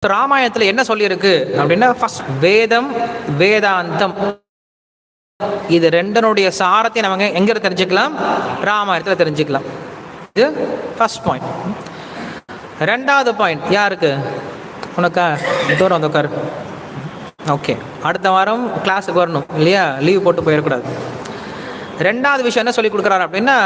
ராமாயணத்துல என்ன சொல்லியிருக்கு அப்படின்னா, ஃபர்ஸ்ட் வேதம், வேதாந்தம், இது ரெண்டனுடைய சாரத்தை நம்ம எங்க தெரிஞ்சுக்கலாம்? ராமாயணத்துல தெரிஞ்சுக்கலாம். இது ஃபர்ஸ்ட் பாயிண்ட். ரெண்டாவது பாயிண்ட் யாருக்கு? உனக்கா? தூரம் வந்து உட்காரு. ஓகே, அடுத்த வாரம் கிளாஸுக்கு வரணும் இல்லையா? லீவ் போட்டு போயிடக்கூடாது. ரெண்டாவது விஷயம் என்ன சொல்லி கொடுக்குறாரு அப்படின்னா,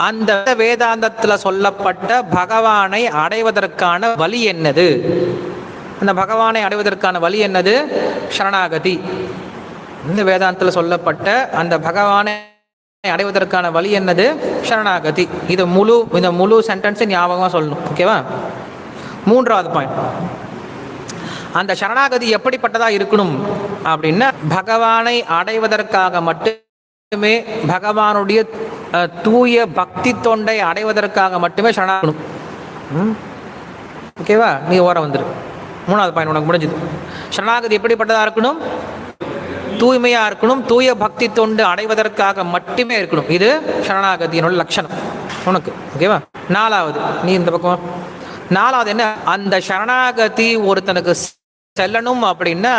அந்த வேதாந்தத்தில் சொல்லப்பட்ட பகவானை அடைவதற்கான வழி என்னது? அந்த பகவானை அடைவதற்கான வழி என்னது? சரணாகதி. இந்த வேதாந்தத்தில் சொல்லப்பட்ட அந்த பகவானை அடைவதற்கான வழி என்னது? சரணாகதி. இந்த முழு சென்டென்ஸை ஞாபகமாக சொல்லணும். ஓகேவா? மூன்றாவது பாயிண்ட், அந்த சரணாகதி எப்படிப்பட்டதா இருக்கணும் அப்படின்னா, பகவானை அடைவதற்காக மட்டுமே, பகவானுடைய தூய பக்தி தொண்டை அடைவதற்காக மட்டுமே சரணாகணும். ஓகேவா? நீ ஓரம் வந்துரு. மூணாவது பாயிண்ட் உனக்கு முடிஞ்சது. சரணாகதி எப்படிப்பட்டதா இருக்கணும்? தூய்மையா இருக்கணும், தூய பக்தி தொண்டு அடைவதற்காக மட்டுமே இருக்கணும். இது சரணாகதியினோட லட்சணம் உனக்கு. ஓகேவா? நாலாவது, நீ இந்த பக்கம். நாலாவது என்ன? அந்த சரணாகதி ஒருத்தனுக்கு செல்லணும் அப்படின்னா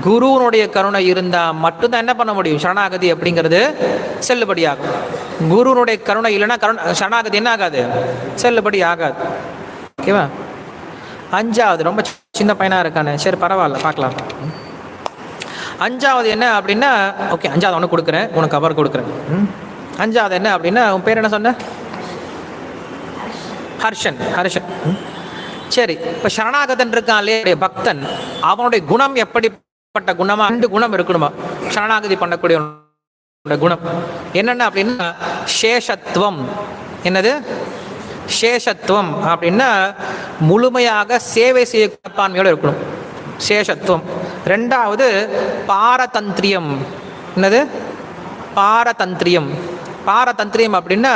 குருவனுடைய கருணை இருந்தா மட்டும்தான் என்ன பண்ண முடியும்? சரணாகதி அப்படிங்கிறது செல்லுபடியாகும். குருவனுடைய கருணை இல்லைன்னா சரணாகதி என்ன ஆகாது? செல்லுபடி ஆகாது. ஓகேவா? அஞ்சாவது, ரொம்ப சின்ன பையனா இருக்கானே, சரி பரவாயில்ல பார்க்கலாம். அஞ்சாவது என்ன அப்படின்னா, ஓகே அஞ்சாவது உனக்கு கொடுக்குறேன், உனக்கு கவர் கொடுக்குறேன். அஞ்சாவது என்ன அப்படின்னா, உன் பேர் என்ன சொன்ன? ஹர்ஷன். ஹர்ஷன், சரி. இப்போ சரணாகதன் இருக்கான்லே பக்தன், அவனுடைய குணம் எப்படிப்பட்ட குணமா? 2 குணம் இருக்கணுமா சரணாகதி பண்ணக்கூடிய குணம். என்னென்ன அப்படின்னா, சேஷத்துவம். என்னது சேஷத்துவம் அப்படின்னா, முழுமையாக சேவை செய்யப்பான்மையோடு இருக்கணும், சேஷத்துவம். ரெண்டாவது பாரதந்திரியம். என்னது? பாரதந்திரியம். பாரதந்திரியம் அப்படின்னா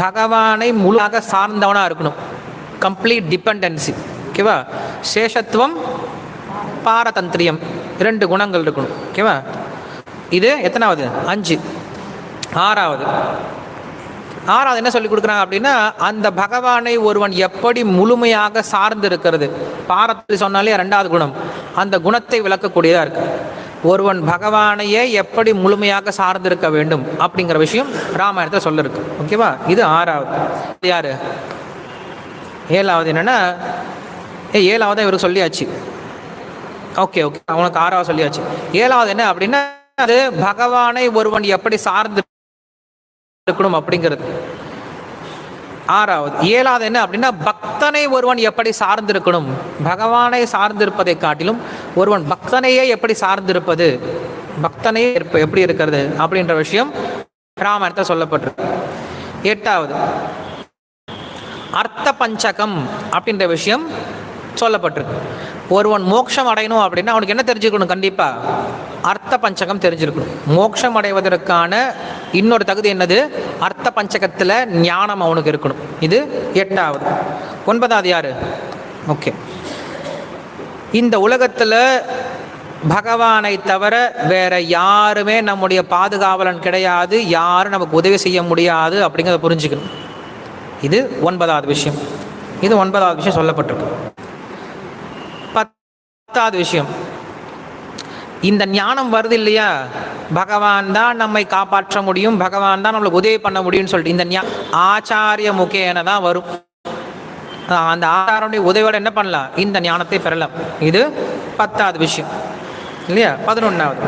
பகவானை முழுமையாக சார்ந்தவனாக இருக்கணும், கம்ப்ளீட் டிபெண்டன்சி. ஓகேவா? சேஷத்துவம், பாரதந்திரியம், 2 குணங்கள் இருக்கணும். ஓகேவா? இது எத்தனாவது? 5. ஆறாவது என்ன சொல்லி கொடுக்குறாங்க அப்படின்னா, அந்த பகவானை ஒருவன் எப்படி முழுமையாக சார்ந்து இருக்கிறது. பாரத்தில் சொன்னாலே 2வது குணம், அந்த குணத்தை விளக்கக்கூடியதாக இருக்கு. ஒருவன் பகவானையே எப்படி முழுமையாக சார்ந்திருக்க வேண்டும் அப்படிங்கிற விஷயம் ராமாயணத்தை சொல்ல இருக்கு. ஓகேவா? இது 6வது. யாரு? 7வது என்னன்னா, 7வது இவருக்கு சொல்லியாச்சு. ஓகே ஓகே, அவனுக்கு 6வது சொல்லியாச்சு. 7வது என்ன அப்படின்னா, அது பகவானை ஒருவன் எப்படி சார்ந்து இருக்கணும் அப்படிங்கிறது 6வது. 7வது என்ன அப்படின்னா, பக்தனை ஒருவன் எப்படி சார்ந்திருக்கணும். பகவானை சார்ந்திருப்பதை காட்டிலும் ஒருவன் பக்தனையே எப்படி சார்ந்திருப்பது, பக்தனையே எப்படி இருக்கிறது அப்படின்ற விஷயம் ராமாயணத்தை சொல்லப்பட்டிருக்கு. 8வது அர்த்த பஞ்சகம் அப்படின்ற விஷயம் சொல்லப்பட்டிருக்கு. ஒருவன் மோட்சம் அடையணும் அப்படின்னா அவனுக்கு என்ன தெரிஞ்சுக்கணும்? கண்டிப்பா அர்த்த பஞ்சகம் தெரிஞ்சிருக்கணும். மோட்சம் அடைவதற்கான இன்னொரு தகுதி என்னது? அர்த்த பஞ்சகத்தில் ஞானம் அவனுக்கு இருக்கணும். இது 8வது. 9வது யாரு? ஓகே, இந்த உலகத்தில் பகவானை தவிர வேற யாருமே நம்முடைய பாதுகாவலன் கிடையாது, யாரும் நமக்கு உதவி செய்ய முடியாது அப்படிங்கிறத புரிஞ்சுக்கணும். இது 9வது விஷயம். இது 9வது விஷயம் சொல்லப்பட்டிருக்கு. 10வது விஷயம், இந்த ஞானம் வருது இல்லையா, பகவான் தான் நம்மை காப்பாற்ற முடியும், பகவான் தான் நம்மளுக்கு உதவி பண்ண முடியும்னு சொல்லிட்டு இந்த ஆச்சாரிய முகேன தான் வரும். அந்த ஆச்சாரனுடைய உதவியோட என்ன பண்ணலாம்? இந்த ஞானத்தை பெறலாம். இது 10வது விஷயம் இல்லையா? 11வது,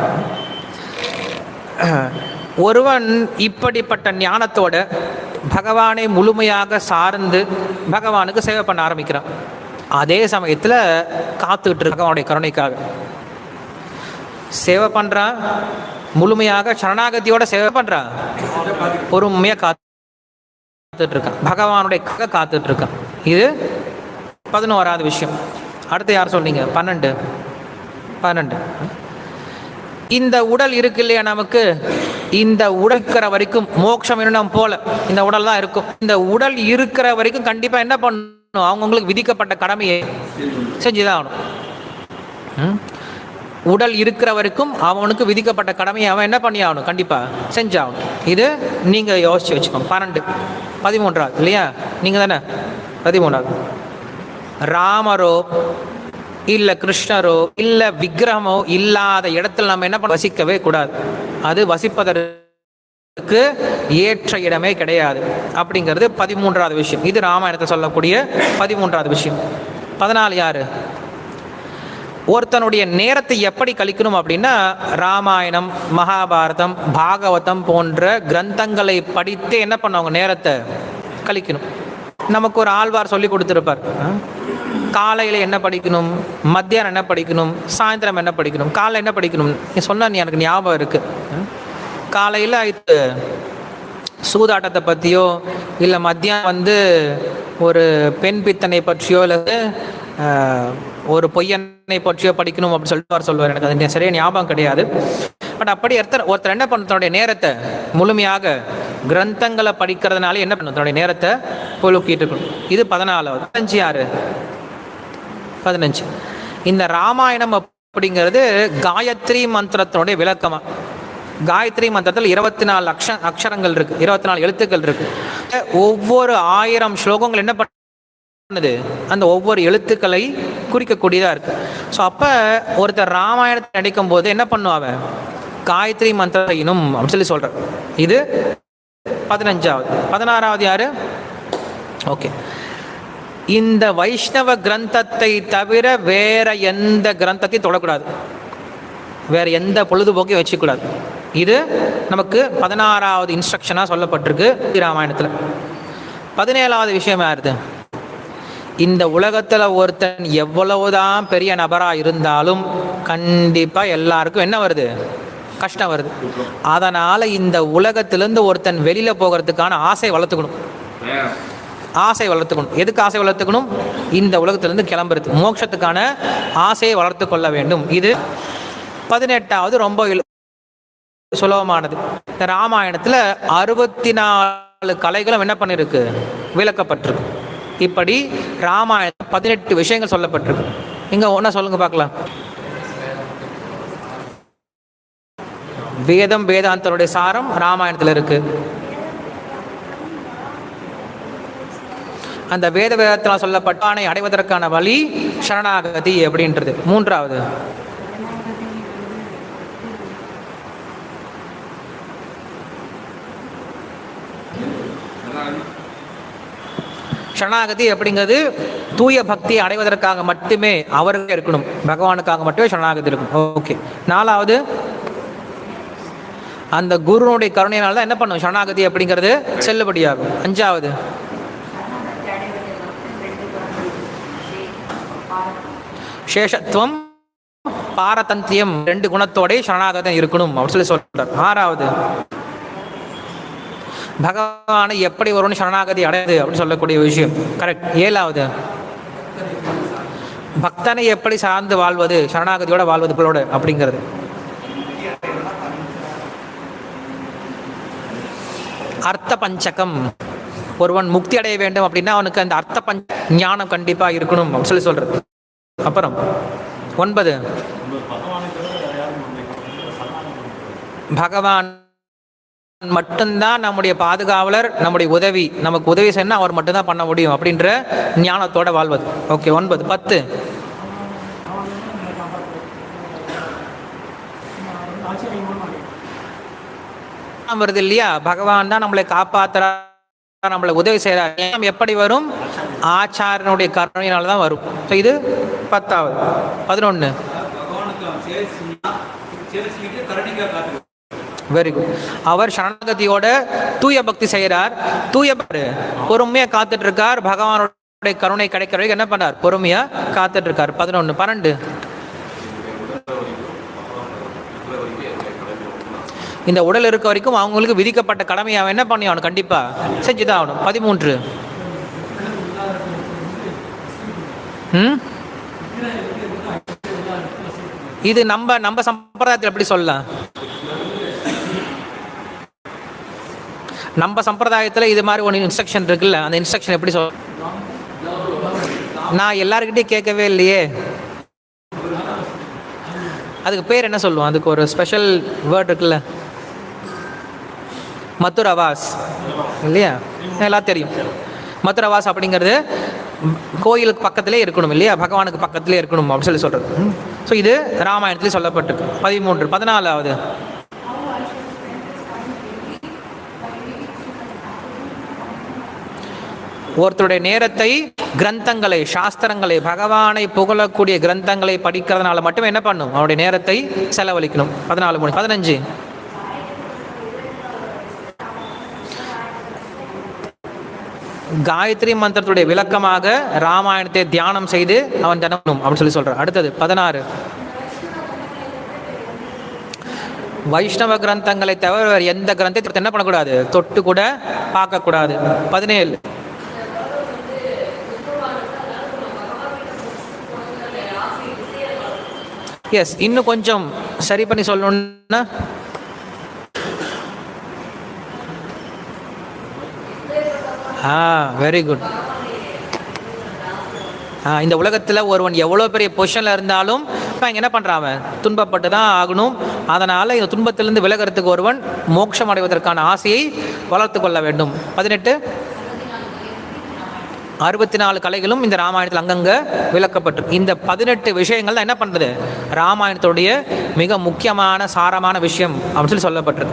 ஒருவன் இப்படிப்பட்ட ஞானத்தோட பகவானை முழுமையாக சார்ந்து பகவானுக்கு சேவை பண்ண ஆரம்பிக்கிறான். அதே சமயத்தில் காத்துக்கிட்டு இருக்க அவனுடைய கருணைக்காக சேவை பண்றான், முழுமையாக சரணாகதியோட சேவை பண்றான், பொறுமையாக காத்துட்டு இருக்கான், பகவானுடைய காத்துட்டு இருக்கான். இது 11வது விஷயம். அடுத்து யார் சொன்னீங்க? 12. இந்த உடல் இருக்கு இல்லையா நமக்கு, இந்த உடல் இருக்கிற வரைக்கும் மோட்சம் இன்னும் போல, இந்த உடல் தான் இருக்கும். இந்த உடல் இருக்கிற வரைக்கும் கண்டிப்பா என்ன பண்ணணும்? அவங்கவுங்களுக்கு விதிக்கப்பட்ட கடமையை செஞ்சுதான் ஆகணும். உடல் இருக்கிற வரைக்கும் அவனுக்கு விதிக்கப்பட்ட கடமையை அவன் என்ன பண்ணி ஆகணும்? கண்டிப்பா செஞ்சாகணும். இது நீங்க யோசிச்சு வச்சுக்கோங்க. 12. 13வது இல்லையா? நீங்க தானே 13வது. ராமரோ இல்லை கிருஷ்ணரோ இல்லை விக்கிரகமோ இல்லாத இடத்துல நம்ம என்ன பண்ண வசிக்கவே கூடாது. அது வசிப்பதற்கு ஏற்ற இடமே கிடையாது அப்படிங்கிறது 13வது விஷயம். இது ராமாயணத்தை சொல்லக்கூடிய 13வது விஷயம். 14 யாரு? ஒருத்தனுடைய நேரத்தை எப்படி கழிக்கணும் அப்படின்னா, ராமாயணம், மகாபாரதம், பாகவதம் போன்ற கிரந்தங்களை படித்து என்ன பண்ணுவாங்க, நேரத்தை கழிக்கணும். நமக்கு ஒரு ஆழ்வார் சொல்லி கொடுத்துருப்பார், காலையில் என்ன படிக்கணும், மத்தியானம் என்ன படிக்கணும், சாயந்தரம் என்ன படிக்கணும். காலையில் என்ன படிக்கணும் சொன்ன எனக்கு ஞாபகம் இருக்கு. காலையில் சூதாட்டத்தை பற்றியோ இல்லை மத்தியானம் ஒரு பெண் பித்தனை பற்றியோ இல்லை ஒரு பொய்யனை பற்றியோ படிக்கணும் அப்படின்னு சொல்லிட்டு சொல்லுவார். எனக்கு அது சரியா ஞாபகம் கிடையாது. பட் அப்படி ஒருத்தர் என்ன பண்ண, தன்னுடைய நேரத்தை முழுமையாக கிரந்தங்களை படிக்கிறதுனால என்ன பண்ணும், தன்னுடைய நேரத்தை பொழுக்கிட்டு இருக்கணும். இது 14வது. 15 யாரு? 15 இந்த ராமாயணம் அப்படிங்கிறது காயத்ரி மந்திரத்தினுடைய விளக்கமா. காயத்ரி மந்திரத்தில் 24 அக்ஷரங்கள் இருக்கு, 24 எழுத்துக்கள் இருக்கு. ஒவ்வொரு 1000 ஸ்லோகங்கள் என்ன பண்ணுது, அந்த ஒவ்வொரு எழுத்துக்களை குறிக்கக்கூடியதா இருக்கு. ஸோ அப்போ ஒருத்தர் ராமாயணத்தை நடிக்கும் போது என்ன பண்ணுவாங்க, காயத்ரி மந்திரம் அப்படின்னு சொல்லி சொல்ற. இது 15வது. 16வது யாரு? ஓகே, இந்த வைஷ்ணவ கிரந்தத்தை தவிர வேற எந்த கிரந்தத்தையும் தொடக்கூடாது, வேற எந்த பொழுதுபோக்கையும் வச்சுக்கூடாது. இது நமக்கு 16வது இன்ஸ்ட்ரக்ஷனாக சொல்லப்பட்டிருக்கு ராமாயணத்தில். 17வது விஷயம் யாருது? இந்த உலகத்தில் ஒருத்தன் எவ்வளவுதான் பெரிய நபராக இருந்தாலும் கண்டிப்பாக எல்லாருக்கும் என்ன வருது, கஷ்டம் வருது. அதனால் இந்த உலகத்திலேருந்து ஒருத்தன் வெளியில் போகிறதுக்கான ஆசை வளர்த்துக்கணும். ஆசை வளர்த்துக்கணும். எதுக்கு ஆசை வளர்த்துக்கணும்? இந்த உலகத்திலேருந்து கிளம்புறது, மோட்சத்துக்கான ஆசையை வளர்த்து கொள்ள வேண்டும். இது 18வது ரொம்ப சுலபமானது. இந்த ராமாயணத்தில் 64 கலைகளும் என்ன பண்ணிருக்கு, விளக்கப்பட்டிருக்கு. இப்படி ராமாயணம் 18 விஷயங்கள் சொல்லப்பட்டிருக்கு. இங்க ஒன்னா சொல்லுங்க பார்க்கலாம். வேதம், வேதாந்தனுடைய சாரம் ராமாயணத்தில் இருக்கு. அந்த வேதத்தில் சொல்லப்பட்டானை அடைவதற்கான வழி சரணாகதி அப்படின்றது. 3வது சரணாகதி அப்படிங்கிறது தூய பக்தியை அடைவதற்காக மட்டுமே அவர்களே இருக்கணும், பகவானுக்காக மட்டுமே சரணாகதி இருக்கும். ஓகே. 4வது அந்த குருனுடைய கருணையினால தான் என்ன பண்ணும், சரணாகதி அப்படிங்கிறது செல்லுபடியாகும். 5வது சேஷத்துவம், பாரதந்தியம், 2 குணத்தோட சரணாகதம் இருக்கணும் அப்படின்னு சொல்லி சொல்றார். 6வது பகவானை எப்படி வரும்னு சரணாகதி அடையுது அப்படின்னு சொல்லக்கூடிய விஷயம். கரெக்ட். 7வது பக்தனை எப்படி சார்ந்து வாழ்வது, சரணாகதியோட வாழ்வது போலோட அப்படிங்கிறது. அர்த்த பஞ்சகம், ஒருவன் முக்தி அடைய வேண்டும் அப்படின்னா அவனுக்கு அந்த அர்த்த பஞ்ச ஞானம் கண்டிப்பா இருக்கணும் அப்படின்னு சொல்லி சொல்றது. அப்புறம் 9 பகவான் மட்டும்தான் நம்முடைய பாதுகாவலர், நம்முடைய உதவி, நமக்கு உதவி செய்யணும் அவர் மட்டும்தான் பண்ண முடியும் அப்படின்ற ஞானத்தோட வாழ்வது. ஓகே. 9. 10 வருது இல்லையா, பகவான் தான் நம்மளை காப்பாத்துறா, நம்மளை உதவி செய்யறார். எப்படி வரும்? ஆச்சாரனுடைய கருணையினால தான் வரும். இது 10வது. 11 வெரி குட். அவர் சரணாகதியோட தூய பக்தி செய்யறார், தூய பொறுமையா காத்துட்டு இருக்கார், பகவானுடைய கருணை கிடைக்கிற வரைக்கும் என்ன பண்ணார், பொறுமையா காத்துட்டு இருக்கார். 11. 12 இந்த உடல் இருக்க வரைக்கும் அவங்களுக்கு விதிக்கப்பட்ட கடமையை அவன் என்ன பண்ணி ஆகணும், கண்டிப்பா செஞ்சுதான் ஆகணும். 13 இது நம்ம சம்பிரதாயத்தில் எப்படி சொல்லலாம், நம்ம சம்பிரதாயத்தில் இது மாதிரி ஒன்று இன்ஸ்ட்ரக்ஷன் இருக்குல்ல, அந்த இன்ஸ்ட்ரக்ஷன் எப்படி சொல்ல, நான் எல்லாருக்கிட்டையும் கேட்கவே இல்லையே, அதுக்கு பேர் என்ன சொல்லுவோம், அதுக்கு ஒரு ஸ்பெஷல் வேர்ட் இருக்குல்ல, மதுரவாஸ் இல்லையா, எல்லாம் தெரியும். மதுரவாஸ் அப்படிங்கிறது கோயிலுக்கு பக்கத்திலே இருக்கணும் இல்லையா, பகவானுக்கு பக்கத்திலே இருக்கணும் அப்படின்னு சொல்கிறது. ஸோ இது ராமாயணத்திலே சொல்லப்பட்டிருக்கு. 13. 14வது ஒருத்தருடைய நேரத்தை கிரந்தங்களை, சாஸ்திரங்களை, பகவானை புகழக்கூடிய கிரந்தங்களை படிக்கிறதுனால மட்டும் என்ன பண்ணும், அவருடைய நேரத்தை செலவழிக்கணும். 14 மணி. 15 காயத்ரி மந்திரத்துடைய விளக்கமாக ராமாயணத்தை தியானம் செய்து அவன் தினமும் அப்படின்னு சொல்றான். அடுத்தது 16 வைஷ்ணவ கிரந்தங்களை தவிர வேறு எந்த கிரந்தத்தை என்ன பண்ணக்கூடாது, தொட்டு கூட பார்க்கக்கூடாது. 17 எஸ், இன்னும் கொஞ்சம் சரி பண்ணி சொல்லணும்னா வெரி குட். இந்த உலகத்தில் ஒருவன் எவ்வளோ பெரிய பொசிஷனில் இருந்தாலும் இப்போ இங்கே என்ன பண்ணுறான், அவன் துன்பப்பட்டு தான் ஆகணும். அதனால் இந்த துன்பத்திலிருந்து விலகிறதுக்கு ஒருவன் மோட்சம் அடைவதற்கான ஆசையை வளர்த்து கொள்ள வேண்டும். 18 64 கலைகளும் இந்த ராமாயணத்தில் அங்கங்கே விளக்கப்பட்டிருக்கு. இந்த 18 விஷயங்கள் தான் என்ன பண்ணுறது, ராமாயணத்துடைய மிக முக்கியமான சாரமான விஷயம் அப்படின்னு சொல்லப்பட்டிருக்கு.